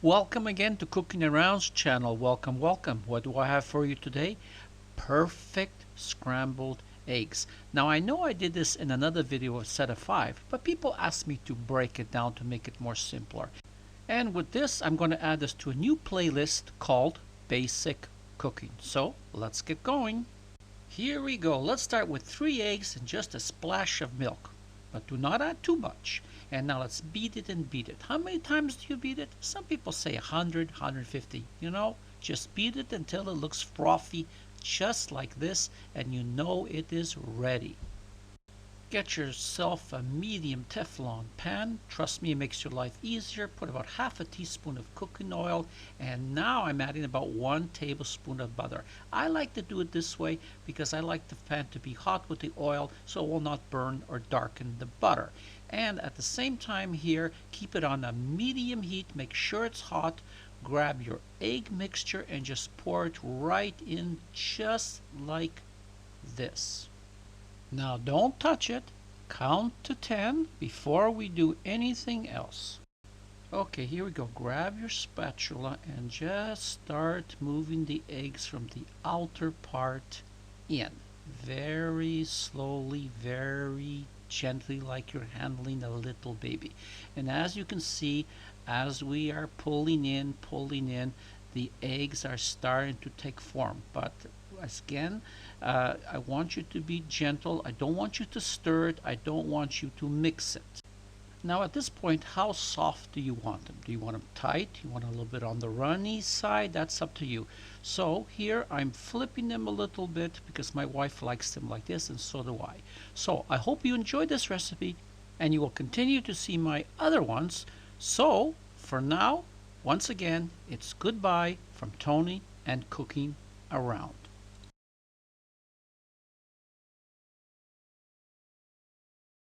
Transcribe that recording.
Welcome again to Cooking Around's channel. Welcome, welcome. What do I have for you today? Perfect scrambled eggs. Now I know I did this in another video of set of 5, but people asked me to break it down to make it more simpler. And with this, I'm going to add this to a new playlist called Basic Cooking. So let's get going. Here we go. Let's start with 3 eggs and just a splash of milk. But do not add too much. And now let's beat it and beat it. How many times do you beat it? Some people say 100, 150. Just beat it until it looks frothy, just like this, and you know it is ready. Get yourself a medium Teflon pan. Trust me, it makes your life easier. Put about half a teaspoon of cooking oil, and now I'm adding about 1 tablespoon of butter. I like to do it this way because I like the pan to be hot with the oil so it will not burn or darken the butter. And at the same time here, keep it on a medium heat. Make sure it's hot. Grab your egg mixture and just pour it right in just like this. Now don't touch it. Count to 10 before we do anything else. Okay, here we go. Grab your spatula and just start moving the eggs from the outer part in. Very slowly, very gently, like you're handling a little baby. And as you can see, as we are pulling in, the eggs are starting to take form. But again, I want you to be gentle. I don't want you to stir it. I don't want you to mix it. Now at this point, how soft do you want them? Do you want them tight? You want a little bit on the runny side? That's up to you. So here I'm flipping them a little bit because my wife likes them like this, and so do I. So I hope you enjoyed this recipe and you will continue to see my other ones. So for now, once again, it's goodbye from Tony and Cooking Around.